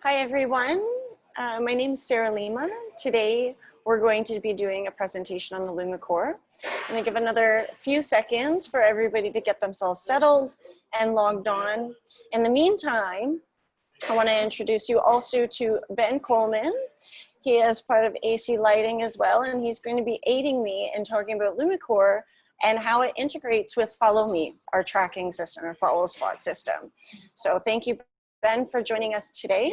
Hi everyone, my name is Sarah Lima. Today we're going to be doing a presentation on the LumiCore. I'm going to give another few seconds for everybody to get themselves settled and logged on. In the meantime, I want to introduce you also to Ben Coleman. He is part of AC Lighting as well, and he's going to be aiding me in talking about LumiCore and how it integrates with FollowMe, our tracking system, our follow spot system. So thank you, Ben, for joining us today.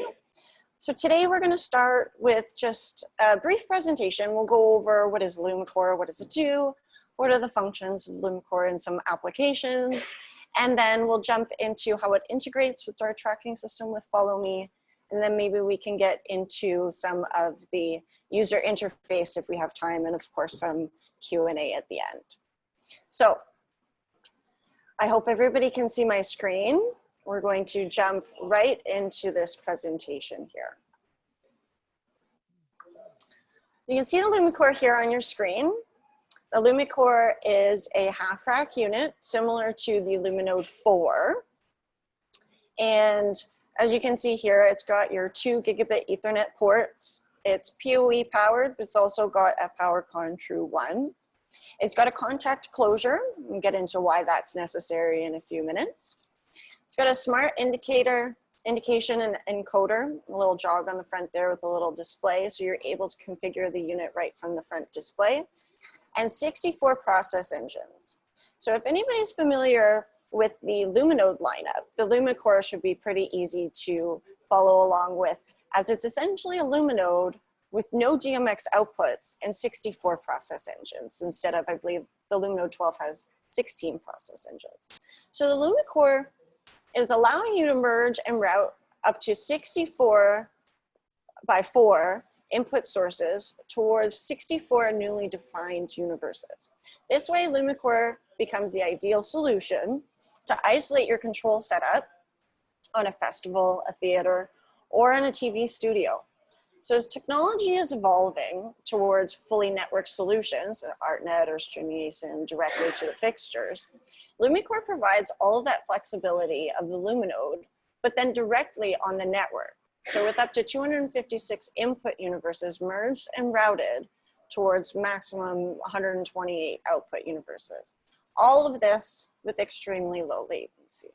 So today we're going to start with just a brief presentation. We'll go over what is LumiCore, what does it do, what are the functions of LumiCore and some applications, and then we'll jump into how it integrates with our tracking system with FollowMe, and then maybe we can get into some of the user interface if we have time, and of course some Q&A at the end. So I hope everybody can see my screen. We're going to jump right into this presentation here. You can see the LumiCore here on your screen. The LumiCore is a half rack unit similar to the Luminode 4. And as you can see here, it's got your 2 gigabit Ethernet ports. It's PoE powered, but it's also got a PowerCon True 1. It's got a contact closure. We'll get into why that's necessary in a few minutes. It's got a smart indication and encoder, a little jog on the front there with a little display, so you're able to configure the unit right from the front display, and 64 process engines. So if anybody's familiar with the Luminode lineup, the LumiCore should be pretty easy to follow along with, as it's essentially a Luminode with no DMX outputs and 64 process engines, instead of, I believe, the Luminode 12 has 16 process engines. So the LumiCore is allowing you to merge and route up to 64 by 4 input sources towards 64 newly defined universes. This way, LumiCore becomes the ideal solution to isolate your control setup on a festival, a theater, or in a TV studio. So as technology is evolving towards fully networked solutions, ArtNet or streaming ASIN directly to the fixtures, LumiCore provides all of that flexibility of the Luminode, but then directly on the network. So with up to 256 input universes merged and routed towards maximum 128 output universes. All of this with extremely low latency.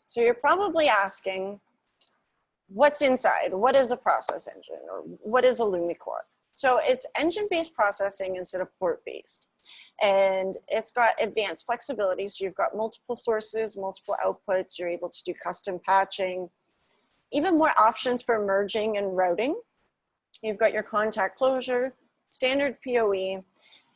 So you're probably asking, what's inside? What is a process engine, or what is a LumiCore? So it's engine-based processing instead of port-based. And it's got advanced flexibility, so you've got multiple sources, multiple outputs, you're able to do custom patching, even more options for merging and routing. You've got your contact closure, standard PoE.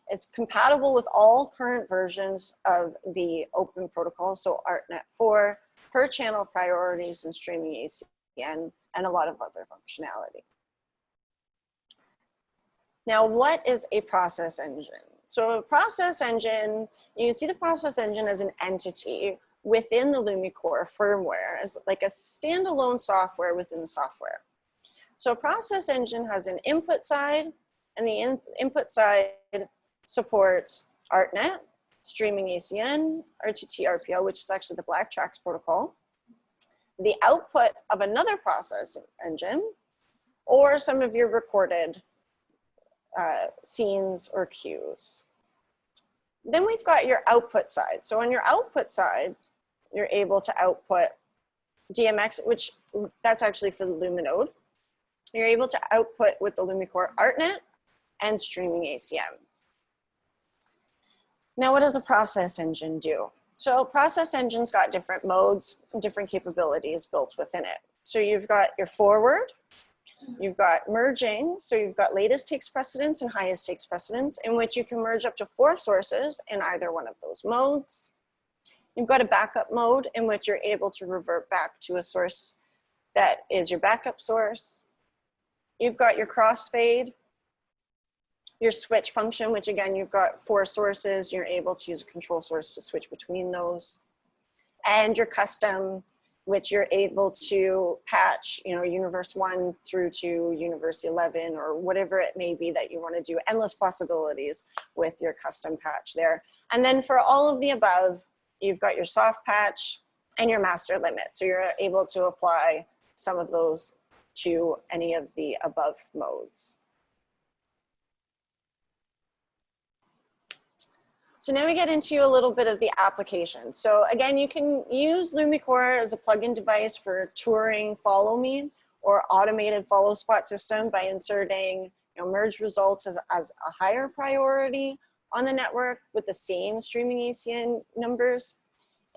It's compatible with all current versions of the open protocol, so ArtNet 4, per channel priorities and streaming ACN, and a lot of other functionality. Now, what is a process engine? So a process engine, you can see the process engine as an entity within the LumiCore firmware, as like a standalone software within the software. So a process engine has an input side, and the input side supports ArtNet, streaming ACN, RTT RPO, which is actually the Black Tracks protocol, the output of another process engine, or some of your recorded scenes or cues. Then we've got your output side. So on your output side, you're able to output DMX, which that's actually for the Luminode. You're able to output with the LumiCore ArtNet and streaming ACM. Now, what does a process engine do? So process engine's got different modes, different capabilities built within it. So you've got your forward, you've got merging, so you've got latest takes precedence and highest takes precedence, in which you can merge up to 4 sources in either one of those modes. You've got a backup mode in which you're able to revert back to a source that is your backup source. You've got your crossfade, your switch function, which again, you've got 4 sources. You're able to use a control source to switch between those. And your custom which you're able to patch, you know, universe 1 through to universe 11 or whatever it may be that you want to do. Endless possibilities with your custom patch there. And then for all of the above, you've got your soft patch and your master limit. So you're able to apply some of those to any of the above modes. So now we get into a little bit of the application. So again, you can use LumiCore as a plugin device for touring FollowMe or automated follow spot system by inserting, you know, merge results as a higher priority on the network with the same streaming ACN numbers.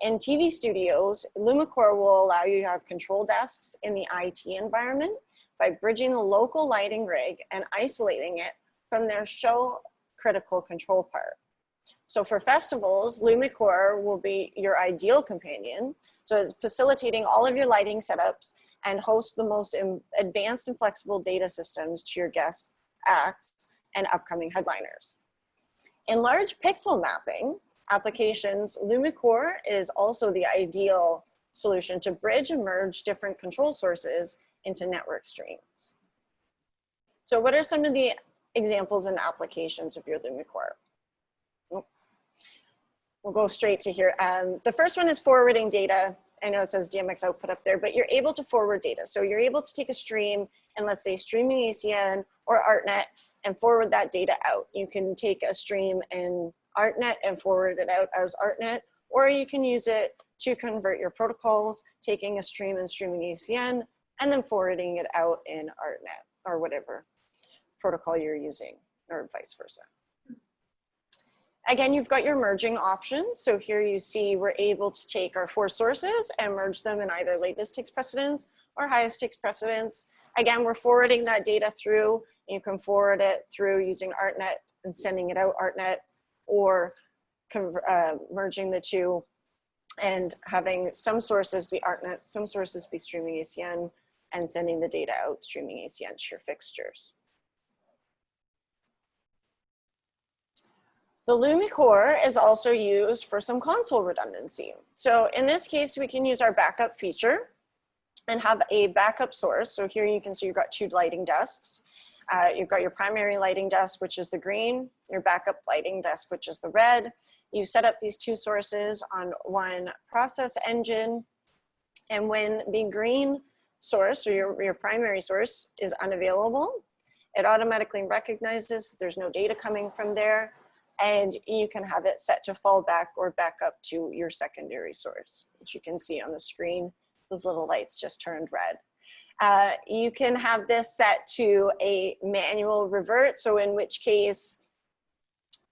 In TV studios, LumiCore will allow you to have control desks in the IT environment by bridging the local lighting rig and isolating it from their show critical control part. So for festivals, LumiCore will be your ideal companion. So it's facilitating all of your lighting setups and hosts the most advanced and flexible data systems to your guests, acts, and upcoming headliners. In large pixel mapping applications, LumiCore is also the ideal solution to bridge and merge different control sources into network streams. So what are some of the examples and applications of your LumiCore? We'll go straight to here. The first one is forwarding data. I know it says DMX output up there, but you're able to forward data. So you're able to take a stream and let's say streaming ACN or ArtNet and forward that data out. You can take a stream in ArtNet and forward it out as ArtNet, or you can use it to convert your protocols, taking a stream in streaming ACN and then forwarding it out in ArtNet or whatever protocol you're using, or vice versa. Again, you've got your merging options. So here you see we're able to take our 4 sources and merge them in either latest takes precedence or highest takes precedence. Again, we're forwarding that data through. You can forward it through using ArtNet and sending it out ArtNet, or merging the two and having some sources be ArtNet, some sources be streaming ACN, and sending the data out streaming ACN to your fixtures. The LumiCore is also used for some console redundancy. So in this case, we can use our backup feature and have a backup source. So here you can see you've got 2 lighting desks. You've got your primary lighting desk, which is the green, your backup lighting desk, which is the red. You set up these 2 sources on one process engine. And when the green source, or your primary source, is unavailable, it automatically recognizes there's no data coming from there. And you can have it set to fall back or back up to your secondary source, which you can see on the screen. Those little lights just turned red. You can have this set to a manual revert, so in which case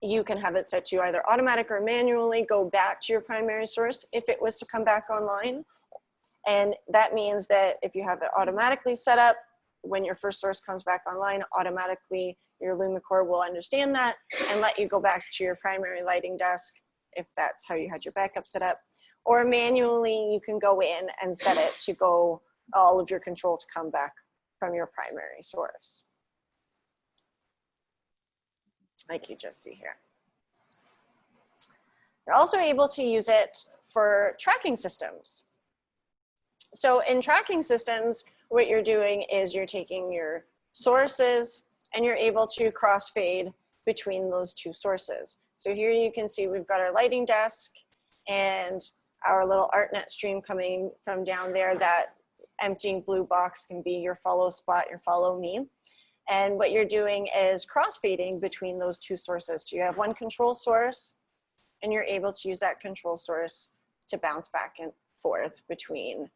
you can have it set to either automatic or manually go back to your primary source if it was to come back online. And that means that if you have it automatically set up, when your first source comes back online, automatically your LumiCore will understand that and let you go back to your primary lighting desk if that's how you had your backup set up. Or manually, you can go in and set it to go all of your control to come back from your primary source, like you just see here. You're also able to use it for tracking systems. So in tracking systems, what you're doing is you're taking your sources and you're able to crossfade between those 2 sources. So here you can see we've got our lighting desk and our little ArtNet stream coming from down there. That emptying blue box can be your follow spot, your FollowMe. And what you're doing is crossfading between those 2 sources. So you have one control source and you're able to use that control source to bounce back and forth between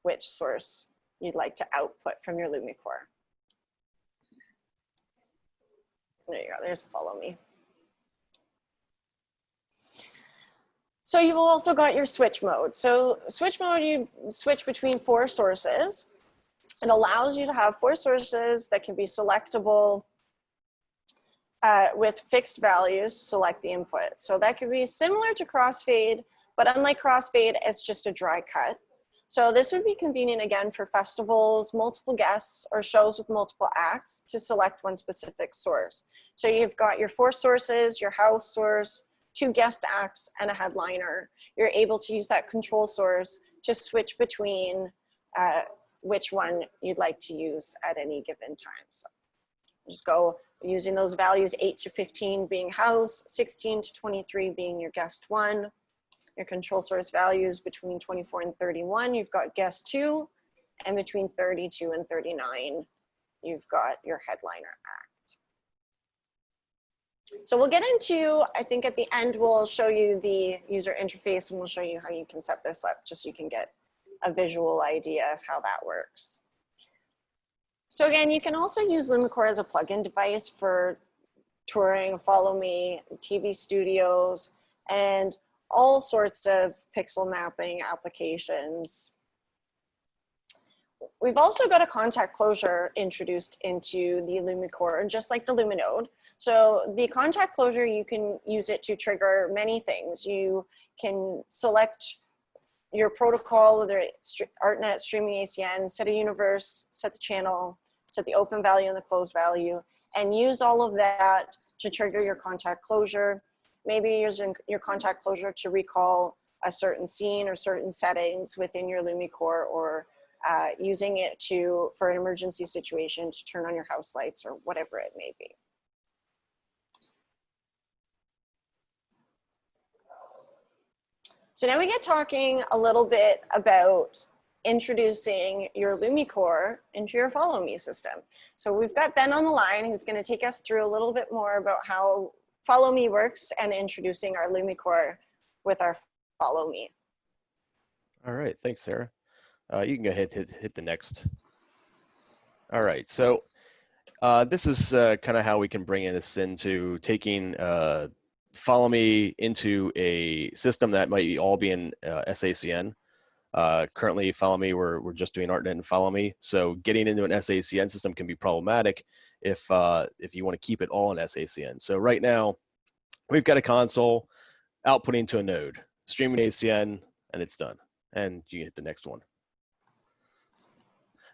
which source you'd like to output from your LumiCore. There you go, there's FollowMe. So you've also got your switch mode. So switch mode, you switch between 4 sources. It allows you to have 4 sources that can be selectable with fixed values, select the input. So that could be similar to crossfade, but unlike crossfade, it's just a dry cut. So this would be convenient again for festivals, multiple guests, or shows with multiple acts to select one specific source. So you've got your 4 sources, your house source, 2 guest acts, and a headliner. You're able to use that control source to switch between which one you'd like to use at any given time. So just go using those values, 8 to 15 being house, 16 to 23 being your guest 1. Your control source values between 24 and 31, you've got guest 2, and between 32 and 39, you've got your headliner act. So we'll get into, I think at the end, we'll show you the user interface and we'll show you how you can set this up just so you can get a visual idea of how that works. So again, you can also use LumiCore as a plugin device for touring, FollowMe, TV studios, and all sorts of pixel mapping applications. We've also got a contact closure introduced into the LumiCore, just like the Luminode. So the contact closure, you can use it to trigger many things. You can select your protocol, whether it's ArtNet, streaming ACN, set a universe, set the channel, set the open value and the closed value, and use all of that to trigger your contact closure. Maybe using your contact closure to recall a certain scene or certain settings within your LumiCore, or using it for an emergency situation to turn on your house lights or whatever it may be. So now we get talking a little bit about introducing your LumiCore into your FollowMe system. So we've got Ben on the line who's going to take us through a little bit more about how FollowMe works and introducing our LumiCore with our FollowMe. All right, thanks, Sarah. You can go ahead and hit the next. All right, so this is kind of how we can bring this into taking FollowMe into a system that might all be in SACN. Currently, FollowMe, we're just doing ArtNet and FollowMe. So getting into an SACN system can be problematic if you want to keep it all in SACN. So right now, we've got a console outputting to a node, streaming ACN, and it's done. And you hit the next one.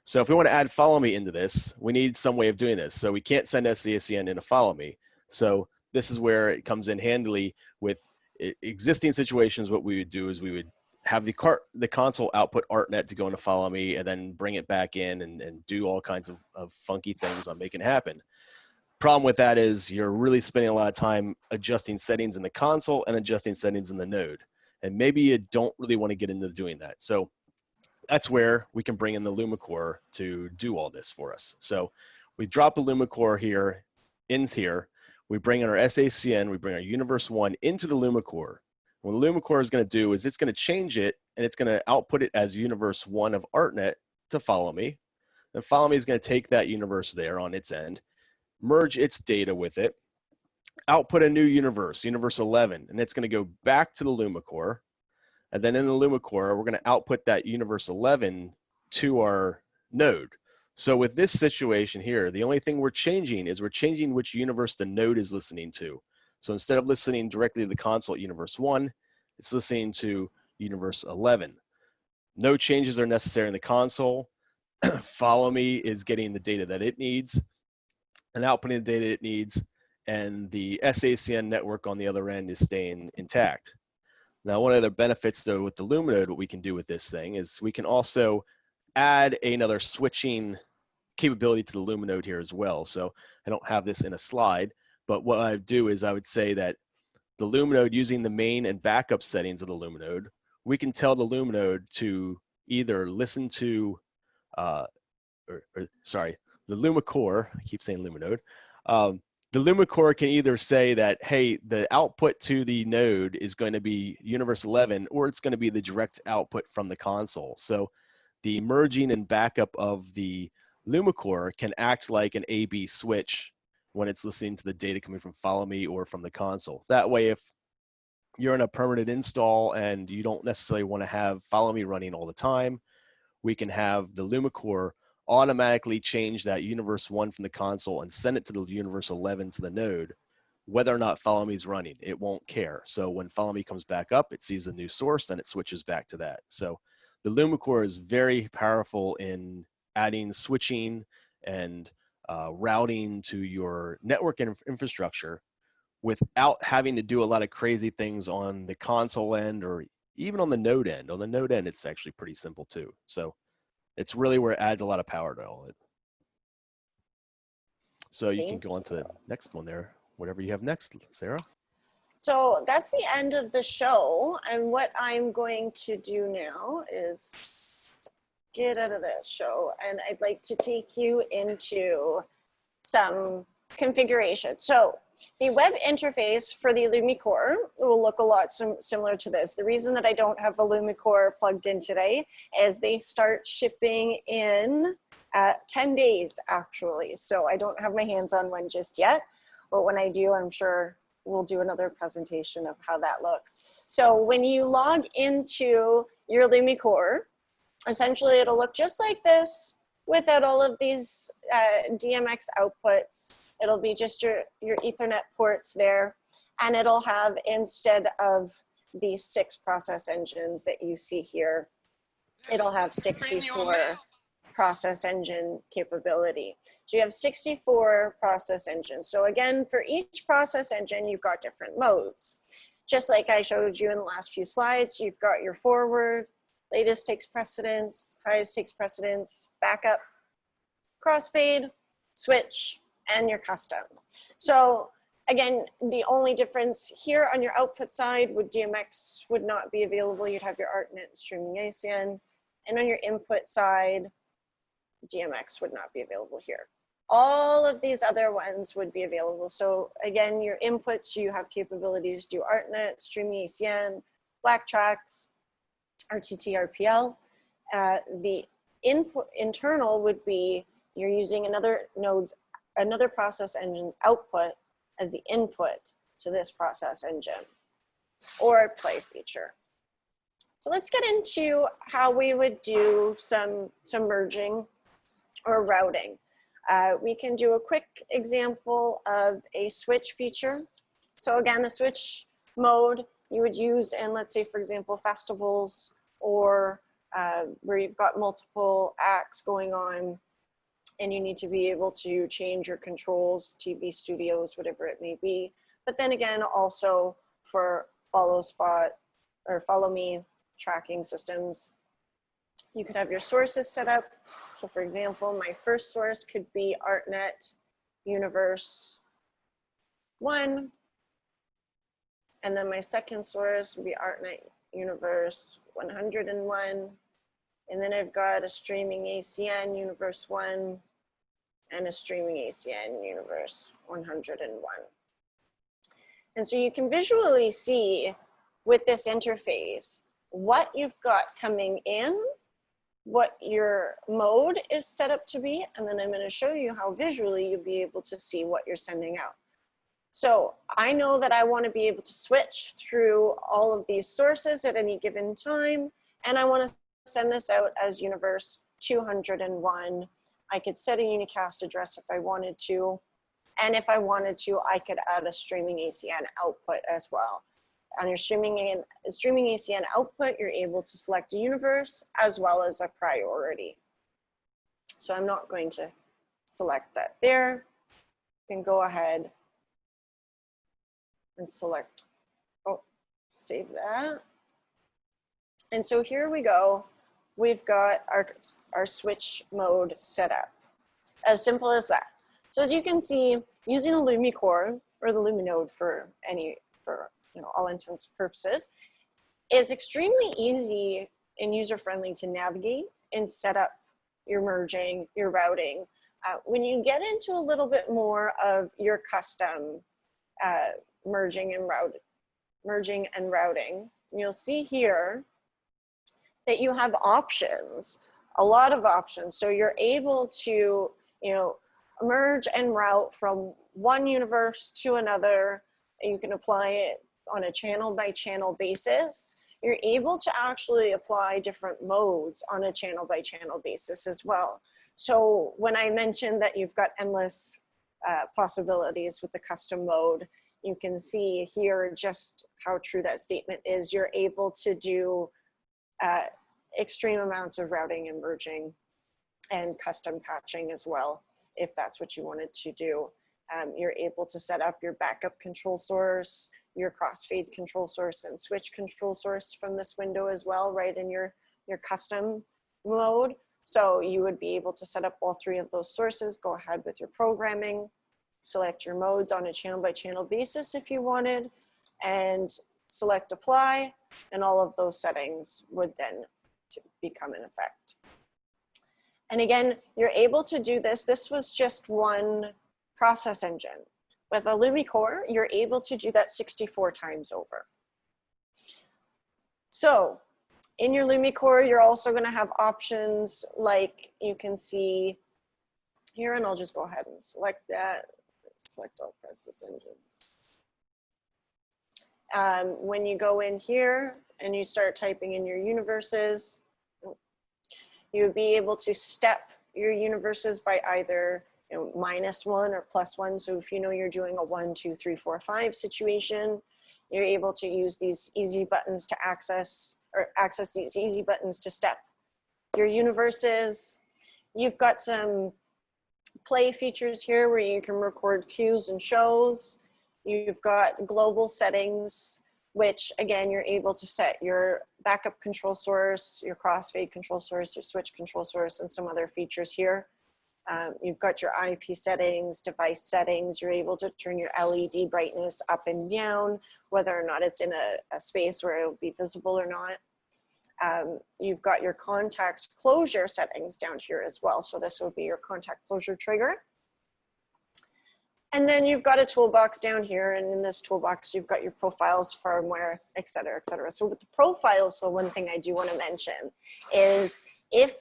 So if we want to add FollowMe into this, we need some way of doing this. So we can't send SACN into FollowMe. So this is where it comes in handily with existing situations. What we would do is we would have the console output ArtNet to go into FollowMe and then bring it back in and do all kinds of funky things on making it happen. Problem with that is you're really spending a lot of time adjusting settings in the console and adjusting settings in the node. And maybe you don't really want to get into doing that. So that's where we can bring in the LumiCore to do all this for us. So we drop the LumiCore here, in here. We bring in our SACN, we bring our Universe 1 into the LumiCore. What the LumiCore is going to do is it's going to change it, and it's going to output it as Universe 1 of ArtNet to FollowMe. And FollowMe is going to take that universe there on its end, merge its data with it, output a new universe, Universe 11, and it's going to go back to the LumiCore. And then in the LumiCore, we're going to output that Universe 11 to our node. So with this situation here, the only thing we're changing is we're changing which universe the node is listening to. So instead of listening directly to the console at Universe 1, it's listening to Universe 11. No changes are necessary in the console. FollowMe is getting the data that it needs and outputting the data it needs, and the SACN network on the other end is staying intact. Now, one of the benefits, though, with the Luminode, what we can do with this thing is we can also add another switching capability to the Luminode here as well. So I don't have this in a slide, but what I would do is I would say that the Luminode, using the main and backup settings of the Luminode, we can tell the Luminode to either listen to, sorry, the LumiCore, I keep saying Luminode, the LumiCore can either say that, hey, the output to the node is going to be Universe 11, or it's going to be the direct output from the console. So the merging and backup of the LumiCore can act like an A/B switch when it's listening to the data coming from FollowMe or from the console. That way, if you're in a permanent install and you don't necessarily want to have FollowMe running all the time, we can have the LumiCore automatically change that Universe 1 from the console and send it to the Universe 11 to the node. Whether or not FollowMe is running, it won't care. So when FollowMe comes back up, it sees the new source, then it switches back to that. So the LumiCore is very powerful in adding switching and routing to your network infrastructure without having to do a lot of crazy things on the console end or even on the node end, it's actually pretty simple too. So it's really where it adds a lot of power to all of it. So you can go on to the next one there, whatever you have next, Sarah. So that's the end of the show. And what I'm going to do now is get out of this show, and I'd like to take you into some configuration. So the web interface for the LumiCore will look a lot similar to this. The reason that I don't have a LumiCore plugged in today is they start shipping in 10 days actually. So I don't have my hands on one just yet, but when I do, I'm sure we'll do another presentation of how that looks. So when you log into your LumiCore, essentially it'll look just like this without all of these DMX outputs. It'll be just your Ethernet ports there, and it'll have, instead of these 6 process engines that you see here, it'll have 64 process engine capability. So you have 64 process engines. So again, for each process engine, you've got different modes. Just like I showed you in the last few slides, you've got your forward, latest takes precedence, highest takes precedence, backup, crossfade, switch, and your custom. So again, the only difference here on your output side would DMX would not be available. You'd have your ArtNet streaming ASN. And on your input side, DMX would not be available here. All of these other ones would be available. So again, your inputs, you have capabilities to do ArtNet, streaming ACN, black tracks, RTT, RPL. The input internal would be you're using another process engine's output as the input to this process engine or play feature. So let's get into how we would do some merging or routing. We can do a quick example of a switch feature. So again, the switch mode you would use in, let's say, for example, festivals or where you've got multiple acts going on and you need to be able to change your controls, TV studios, whatever it may be. But then again, also for FollowMe tracking systems, you could have your sources set up. So for example, my first source could be ArtNet Universe 1. And then my second source would be ArtNet Universe 101. And then I've got a streaming ACN Universe 1 and a streaming ACN Universe 101. And so you can visually see with this interface what you've got coming in, what your mode is set up to be, and then I'm going to show you how visually you'll be able to see what you're sending out. So I know that I want to be able to switch through all of these sources at any given time, and I want to send this out as Universe 201. I could set a unicast address if I wanted to, and if I wanted to, I could add a streaming ACN output as well. On your streaming ACN output, you're able to select a universe as well as a priority. So I'm not going to select that there. You can go ahead and select, save that. And so here we go. We've got our switch mode set up. As simple as that. So as you can see, using the LumiCore or the Luminode for all intents and purposes, is extremely easy and user-friendly to navigate and set up your merging, your routing. When you get into a little bit more of your custom merging and routing, you'll see here that you have options, a lot of options. So you're able to, merge and route from one universe to another. And you can apply it on a channel by channel basis. You're able to actually apply different modes on a channel by channel basis as well. So when I mentioned that you've got endless possibilities with the custom mode, you can see here just how true that statement is. You're able to do extreme amounts of routing and merging and custom patching as well, if that's what you wanted to do. You're able to set up your backup control source, your crossfade control source and switch control source from this window as well, right in your custom mode. So you would be able to set up all three of those sources, go ahead with your programming, select your modes on a channel by channel basis if you wanted, and select apply, and all of those settings would then become in effect. And again, you're able to do this. This was just one process engine. With a LumiCore, you're able to do that 64 times over. So in your LumiCore, you're also going to have options like you can see here, and I'll just go ahead and select that. Select all process engines. When you go in here and you start typing in your universes, you would be able to step your universes by either -1 or +1. So if you know you're doing a 1, 2, 3, 4, 5 situation, you're able to use these easy buttons to access these easy buttons to step your universes. You've got some play features here where you can record cues and shows. You've got global settings, which again, you're able to set your backup control source, your crossfade control source, your switch control source, and some other features here. You've got your IP settings, device settings. You're able to turn your LED brightness up and down, whether or not it's in a space where it will be visible or not. You've got your contact closure settings down here as well. So this will be your contact closure trigger. And then you've got a toolbox down here, and in this toolbox, you've got your profiles, firmware, et cetera, et cetera. So with the profiles, the one thing I do want to mention is if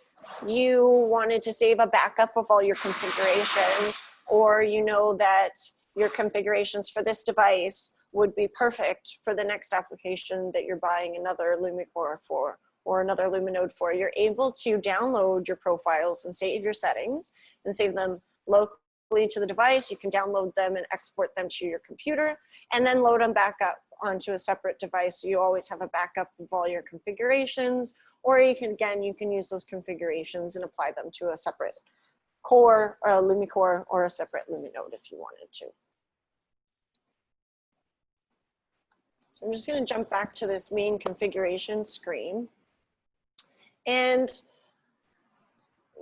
you wanted to save a backup of all your configurations, or you know that your configurations for this device would be perfect for the next application that you're buying another LumiCore for or another Luminode for, you're able to download your profiles and save your settings and save them locally to the device. You can download them and export them to your computer and then load them back up onto a separate device. So you always have a backup of all your configurations, or you can use those configurations and apply them to a separate core or a LumiCore or a separate Luminode if you wanted to. So I'm just going to jump back to this main configuration screen. And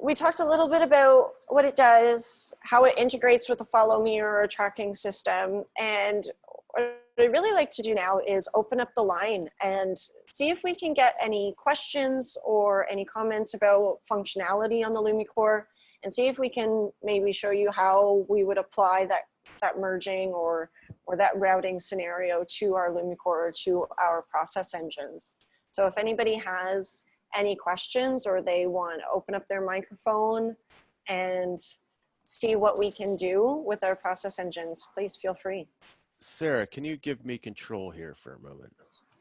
we talked a little bit about what it does, how it integrates with the FollowMe or a tracking system. And what I'd really like to do now is open up the line and see if we can get any questions or any comments about functionality on the LumiCore, and see if we can maybe show you how we would apply that merging or that routing scenario to our LumiCore or to our process engines. So if anybody has any questions or they want to open up their microphone and see what we can do with our process engines, please feel free. Sarah, can you give me control here for a moment?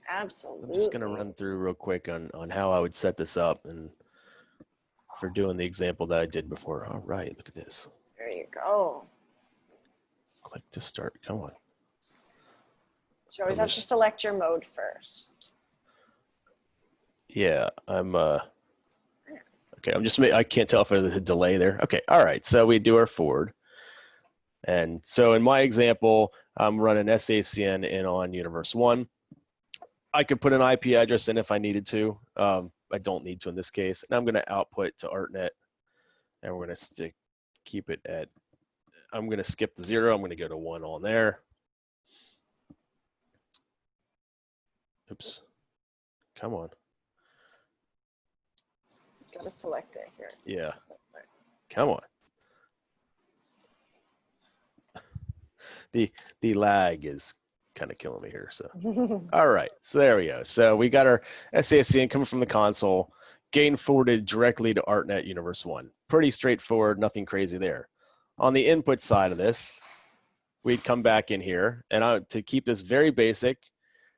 Absolutely. I'm just going to run through real quick on how I would set this up and for doing the example that I did before. All right, look at this. There you go. Click to start. Come on. So you always have to select your mode first. Yeah, I'm okay, I can't tell if there's a delay there. Okay, all right, so we do our forward. And so in my example, I'm running SACN in on Universe 1. I could put an IP address in if I needed to. I don't need to in this case. And I'm going to output to ArtNet, and we're going to keep it at, I'm going to skip the 0. I'm going to go to 1 on there. Oops. Come on. Got to select it here. Yeah. Come on. The lag is kind of killing me here. So, all right. So there we go. So we got our SASCN coming from the console, getting forwarded directly to ArtNet Universe 1. Pretty straightforward, nothing crazy there. On the input side of this, we'd come back in here, and to keep this very basic,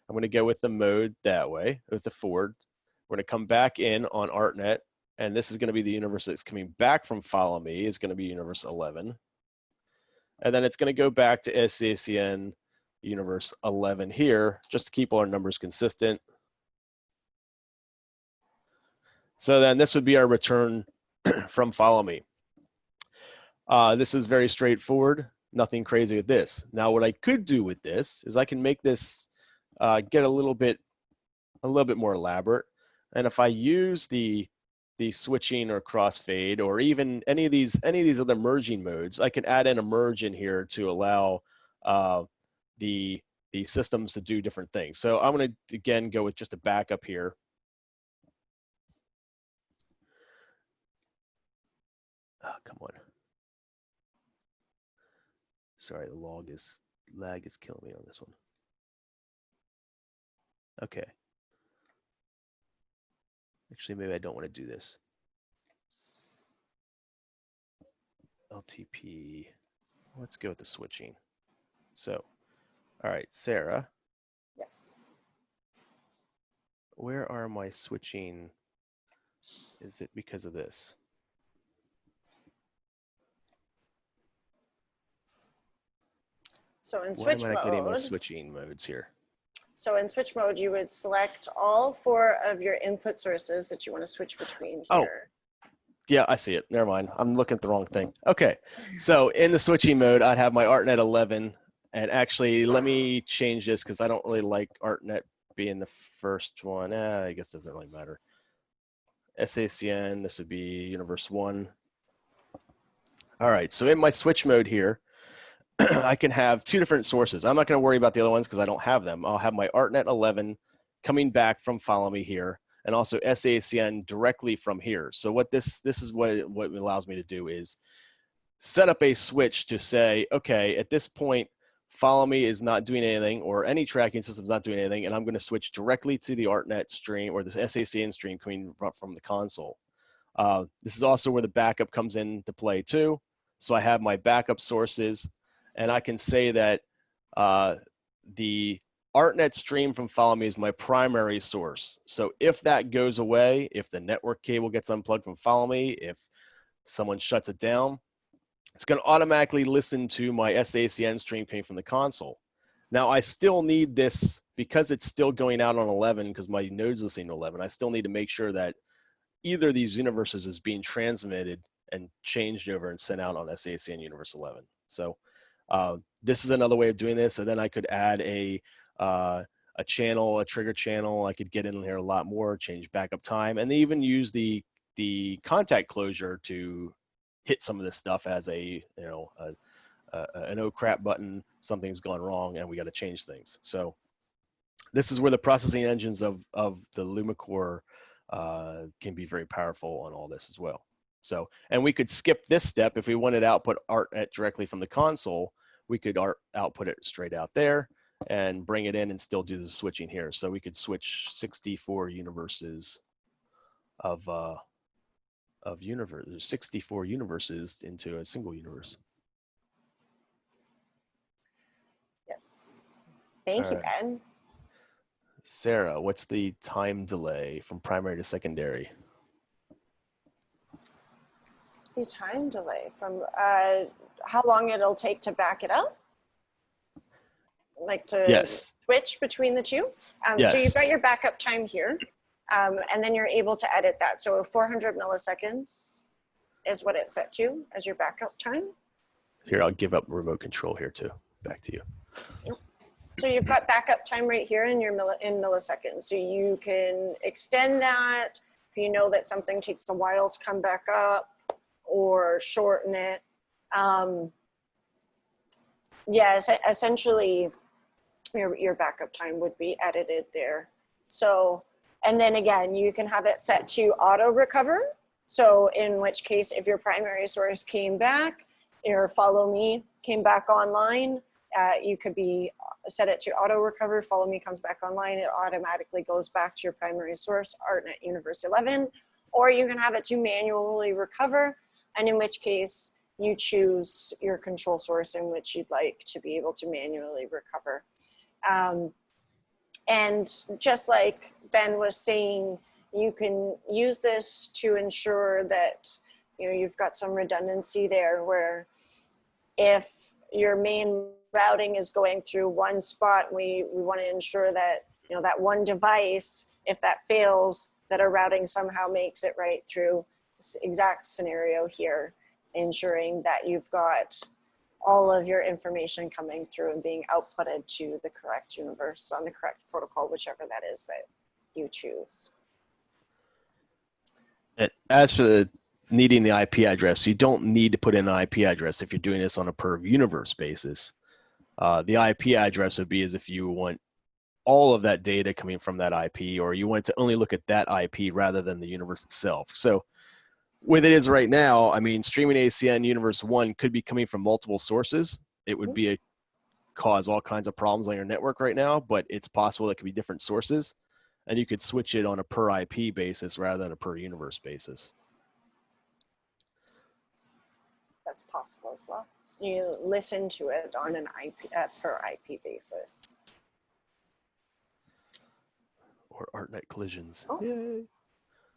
I'm going to go with the mode that way, with the forward. We're going to come back in on ArtNet, and this is going to be the universe that's coming back from FollowMe. It's going to be Universe 11. And then it's going to go back to SACN Universe 11 here, just to keep all our numbers consistent. So then this would be our return from FollowMe. This is very straightforward. nothing crazy with this. Now, what I could do with this is I can make this get a little bit more elaborate. And if I use the switching or crossfade, or even any of these other merging modes, I can add in a merge in here to allow the systems to do different things. So I'm going to again go with just a backup here. Oh, come on. Sorry, the lag is killing me on this one. Okay. Actually, maybe I don't want to do this. LTP. Let's go with the switching. So, all right, Sarah. Yes. Where are my switching? Is it because of this? So in Why switch am I not getting my mode, switching modes here? so in switch mode, you would select all 4 of your input sources that you want to switch between here. Yeah, I see it. Never mind. I'm looking at the wrong thing. Okay. So in the switching mode, I'd have my ArtNet 11. And actually, let me change this because I don't really like ArtNet being the first one. I guess it doesn't really matter. SACN, this would be Universe 1. All right. So in my switch mode here, I can have 2 different sources. I'm not going to worry about the other ones because I don't have them. I'll have my ArtNet 11 coming back from FollowMe here, and also SACN directly from here. So what this is what it allows me to do is set up a switch to say, okay, at this point, FollowMe is not doing anything, or any tracking system is not doing anything, and I'm going to switch directly to the ArtNet stream or the SACN stream coming from the console. This is also where the backup comes into play too. So I have my backup sources, and I can say that the ArtNet stream from FollowMe is my primary source. So if that goes away, if the network cable gets unplugged from FollowMe, if someone shuts it down, it's going to automatically listen to my SACN stream coming from the console. Now, I still need this, because it's still going out on 11, because my node's listening to 11, I still need to make sure that either of these universes is being transmitted and changed over and sent out on SACN Universe 11. So this is another way of doing this. And then I could add a channel, a trigger channel. I could get in here a lot more, change backup time, and even use the contact closure to hit some of this stuff as a, an oh crap button, something's gone wrong and we got to change things. So this is where the processing engines of the LumiCore can be very powerful on all this as well. So, and we could skip this step if we wanted to output ArtNet directly from the console. We could output it straight out there and bring it in and still do the switching here. So we could switch 64 universes of 64 universes into a single universe. Yes. Thank you, All right. Ben. Sarah, what's the time delay from primary to secondary? The time delay from how long it'll take to back it up? Like to Yes. switch between the two? Yes. So you've got your backup time here, and then you're able to edit that. So 400 milliseconds is what it's set to as your backup time. Here, I'll give up remote control here too. Back to you. So you've got backup time right here in your milliseconds. So you can extend that if you know that something takes a while to come back up, or shorten it. Yes, essentially your backup time would be edited there. So, and then again, you can have it set to auto recover. So in which case, if your primary source came back, your FollowMe came back online, you could be set it to auto recover. FollowMe comes back online, it automatically goes back to your primary source, ArtNet Universe 11, or you can have it to manually recover, and in which case you choose your control source in which you'd like to be able to manually recover. And just like Ben was saying, you can use this to ensure that you've got some redundancy there, where if your main routing is going through one spot, we want to ensure that that one device, if that fails, that our routing somehow makes it right through this exact scenario here, ensuring that you've got all of your information coming through and being outputted to the correct universe on the correct protocol, whichever that is that you choose. And as for the needing the IP address, you don't need to put in an IP address if you're doing this on a per universe basis. The IP address would be as if you want all of that data coming from that IP, or you want to only look at that IP rather than the universe itself. So with it is right now, I mean, streaming ACN universe 1 could be coming from multiple sources. It would be cause all kinds of problems on your network right now, but it's possible it could be different sources, and you could switch it on a per IP basis rather than a per universe basis. That's possible as well. You listen to it on an IP, per IP basis. Or ArtNet collisions. Oh. Yay.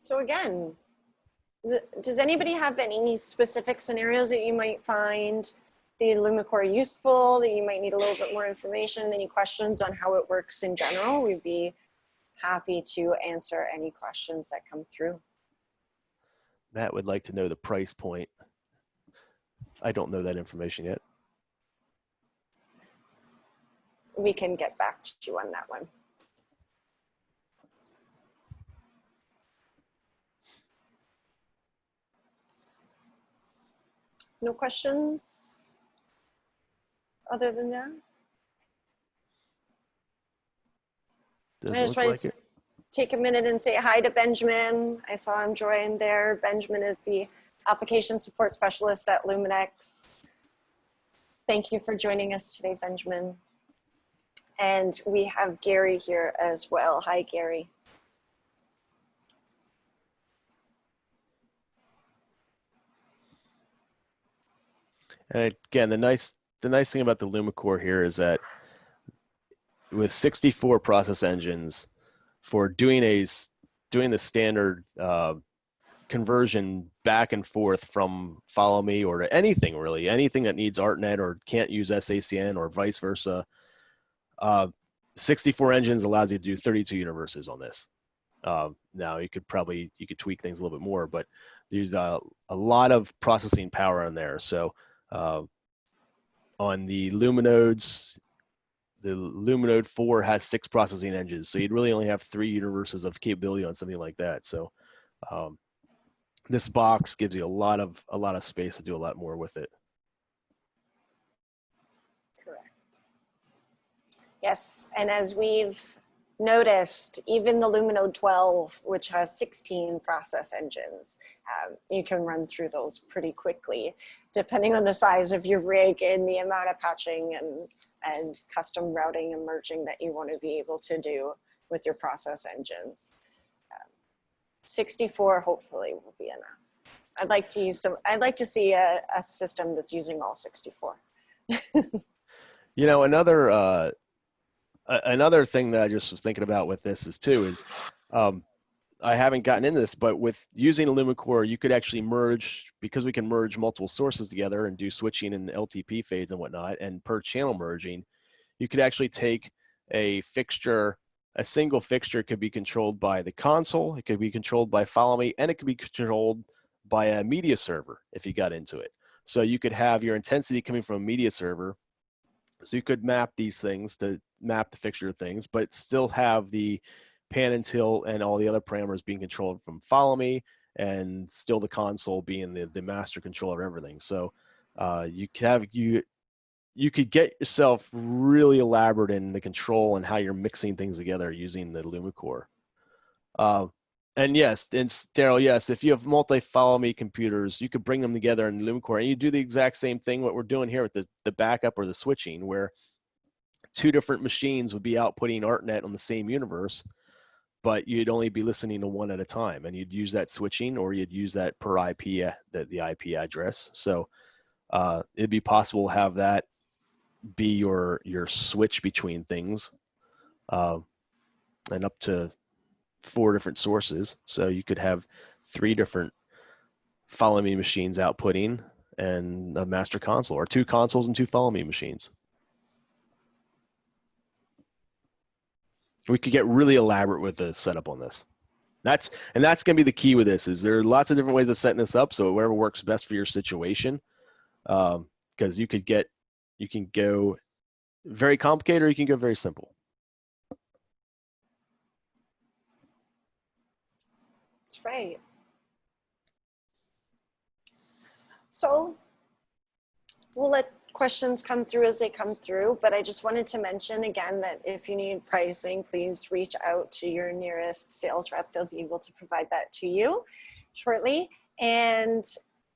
So again, does anybody have any specific scenarios that you might find the LumiCore useful, that you might need a little bit more information, any questions on how it works in general? We'd be happy to answer any questions that come through. Matt would like to know the price point. I don't know that information yet. We can get back to you on that one. No questions other than that? Does I just look wanted like to it. take a minute and say hi to Benjamin. I saw him join there. Benjamin is the application support specialist at Luminex. Thank you for joining us today, Benjamin. And we have Gary here as well. Hi, Gary. And again, the nice thing about the LumiCore here is that with 64 process engines, for doing the standard conversion back and forth from FollowMe or to anything really, anything that needs ArtNet or can't use SACN or vice versa, 64 engines allows you to do 32 universes on this. Now you could tweak things a little bit more, but there's a lot of processing power in there. So on the Luminodes, the Luminode 4 has 6 processing engines, so you'd really only have 3 universes of capability on something like that. So this box gives you a lot of space to do a lot more with it. Correct. Yes, and as we've noticed, even the Luminode 12, which has 16 process engines, you can run through those pretty quickly, depending on the size of your rig and the amount of patching and custom routing and merging that you want to be able to do with your process engines. 64 hopefully will be enough. I'd like to see a system that's using all 64. You know, another thing that I just was thinking about with this is I haven't gotten into this, but with using a LumiCore, you could actually merge, because we can merge multiple sources together and do switching and LTP fades and whatnot, and per channel merging, you could actually take a single fixture could be controlled by the console, it could be controlled by FollowMe, and it could be controlled by a media server if you got into it. So you could have your intensity coming from a media server. So you could map these things to map the fixture things, but still have the pan and tilt and all the other parameters being controlled from FollowMe, and still the console being the master control of everything. So you could get yourself really elaborate in the control and how you're mixing things together using the LumiCore. And yes, and Daryl, yes, if you have multi-FollowMe computers, you could bring them together in LumiCore, and you do the exact same thing what we're doing here with the backup or the switching, where 2 different machines would be outputting ArtNet on the same universe, but you'd only be listening to one at a time, and you'd use that switching, or you'd use that per IP, the IP address. So it'd be possible to have that be your switch between things, and up to 4 different sources. So you could have 3 different FollowMe machines outputting and a master console, or 2 consoles and 2 FollowMe machines. We could get really elaborate with the setup on this. That's going to be the key with this, is there are lots of different ways of setting this up, so whatever works best for your situation. because you can go very complicated or you can go very simple. That's right. So we'll let questions come through as they come through, but I just wanted to mention again that if you need pricing, please reach out to your nearest sales rep. They'll be able to provide that to you shortly. And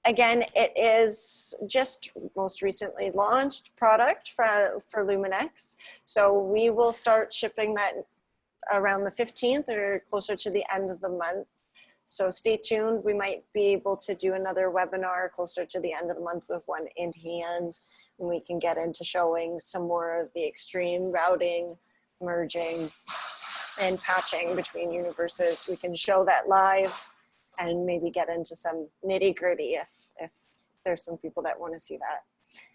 again, it is just most recently launched product for Luminex. So we will start shipping that around the 15th or closer to the end of the month. So stay tuned. We might be able to do another webinar closer to the end of the month with one in hand. And we can get into showing some more of the extreme routing, merging, and patching between universes. We can show that live and maybe get into some nitty gritty if there's some people that want to see that.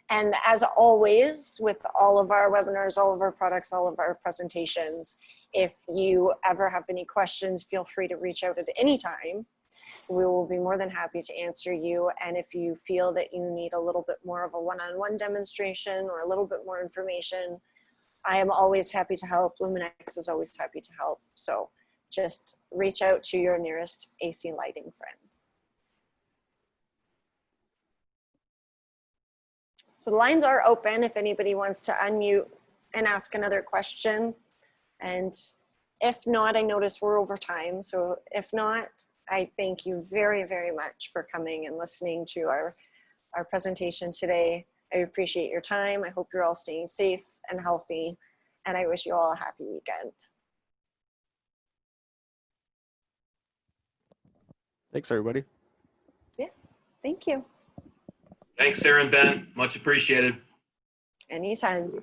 And as always, with all of our webinars, all of our products, all of our presentations, if you ever have any questions, feel free to reach out at any time. We will be more than happy to answer you. And if you feel that you need a little bit more of a one-on-one demonstration or a little bit more information, I am always happy to help. Luminex is always happy to help. So just reach out to your nearest AC lighting friend. So the lines are open if anybody wants to unmute and ask another question. And if not, I notice we're over time. So if not, I thank you very, very much for coming and listening to our presentation today. I appreciate your time. I hope you're all staying safe and healthy. And I wish you all a happy weekend. Thanks, everybody. Yeah, thank you. Thanks, Sarah and Ben. Much appreciated. Anytime.